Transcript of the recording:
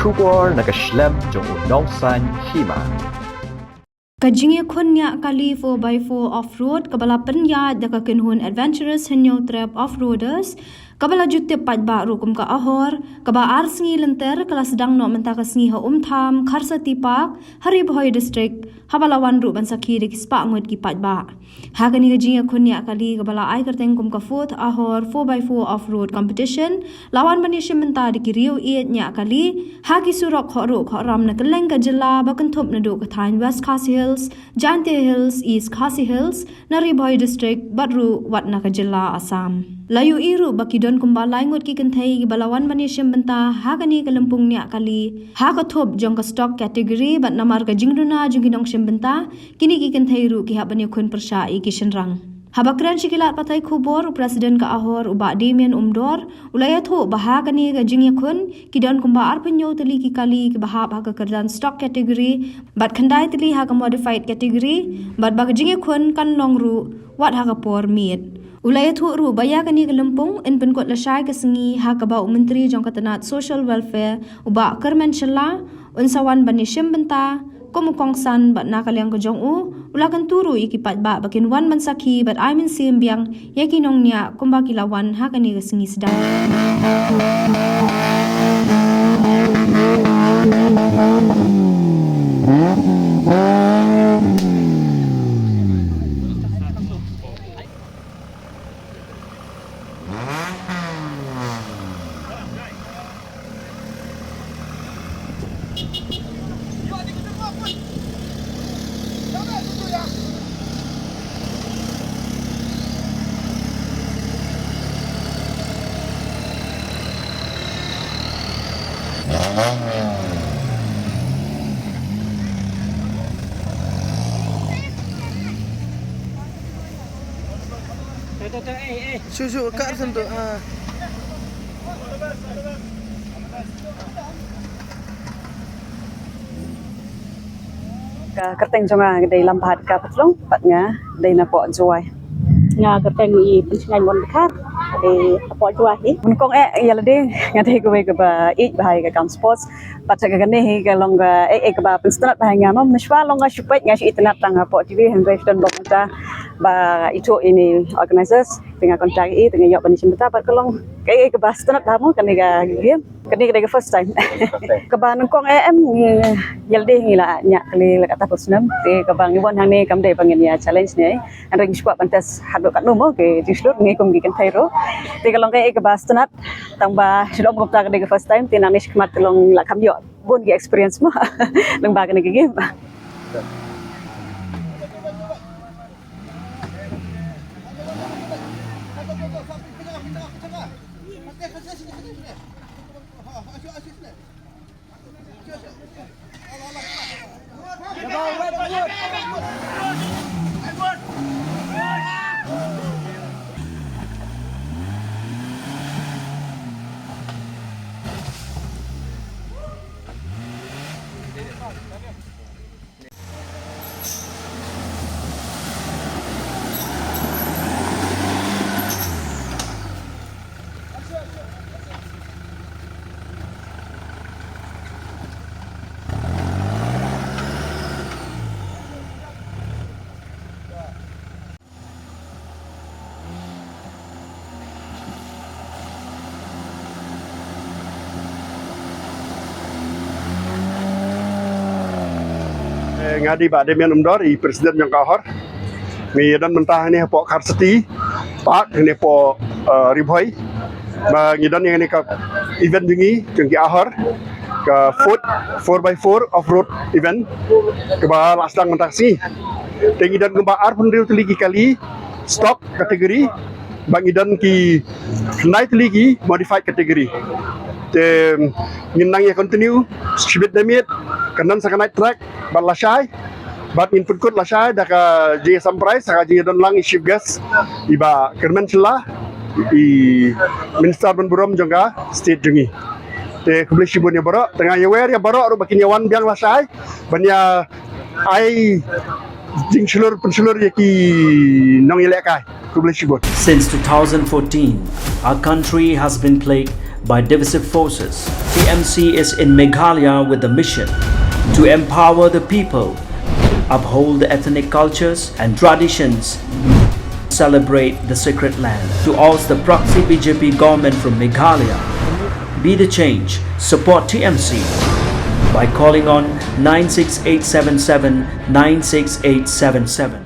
Shubor nakaslem jong unongsan hima. Kajinge kunya kali 4x4 off-road kabala penyat daka kenhun adventurous henyo trap off-roaders kabala jutte padba rukum ka ahor kaba arsengi lenter kala sedang no mentaka sengi ha umtham kharsa tipak hari bhoi district habalawan ru bansaki de kispa ngot ki padba hagani kajinge kunya kali kabala ai kerteng kum ka fourth ahor 4x4 off-road competition lawan banishim menta de kiriu iet nya kali hagi surok khoro khoram na keleng ka jilla bakanthop na do ka thain West Khasi Hills, Jante Hills, East Khasi Hills, Naribhoi District, Badru, Watnaka Jilla, Assam. Layu iru bakidon kumbalai ngot ki kenthai balawan manishim benta hagani kalampung nya kali haga thop jong ka stock category bat namar ka jingruna junginong shimbenta kini ki kenthai ru ki habani khun persha i kishan rang. Habakran shikilat patai kubor presiden ka ahor uba Damien Umdor ulaya tho bahagani ka jingya khun kidan kumba arpanyo tali ki kali ki bahab ha ka kerdan stock category bat khandai tali ha ka modified category bat bag jingya khun kan longru wat ha ka por miet ulaya tho ru baya kani ka lempung in penkot la shai ka sengi ha ka ba menteri jong katanat social welfare uba kermen shalla unsawan banishim benta komukongsan bat nakaliang ko jong u ulakan turu ikipat ba bakin wan mansaki bat aimin simbiang yakinong nya kumba kilawan hakani kasengi sedang Susu kat sentuh. Kerteng jonga dari lambat ka patlong patnya dari napok juai nga kerteng i pensingan mon khat de apo juai hi mun kong ya lade ngate ko ke ba ich bahai ka kam sports patsa ka ne hi ka longa ka ba penstrat bahai nga mam mishwa longa shupai nga shi itnat tang apo tv hendrashton bokta ba itu ini organizers dengan kontak i dengan yok banishim beta pat kalong ka ba strat ba mo kan ga game kani ka first time ka ba nang kong em yalde ngila nya kali la kata pusnam te ka bang ibon hang ni kam de bangin ya challenge ni an ring squad pantas hado kat no mo ke dislot ngi kum gi kan thairo te kalong ka ba strat tang ba silom kom ta ka first time te nang ni khmat kalong la kam yo bon gi experience mo nang ba ka ni game ngadi ba Damien Umdor i presiden yang kahor mi dan mentah ni po Karseti pak ni po Ribhoi ba ngidan yang ni ka event dingi jengki ahor ka foot 4x4 off-road event ke ba laslang mentah si tengi dan gemba ar pun riu teligi kali stock kategori bang idan ki naik teligi modified kategori te nginang ya continue shibit damit kanan sakanai track bat lasai bat input code lasai dak je sampai saka je don lang ship gas iba kermen celah i minister ban burom jongga state jungi te kubli shibun ya baro tengah ya wer ya baro ru bakin yawan biang lasai banya ai jing pensulur yaki nong yelekai kubli shibun. Since 2014, our country has been plagued by divisive forces. TMC is in Meghalaya with the mission to empower the people, uphold the ethnic cultures and traditions, celebrate the sacred land. To oust the proxy BJP government from Meghalaya, be the change, support TMC by calling on 96877 96877.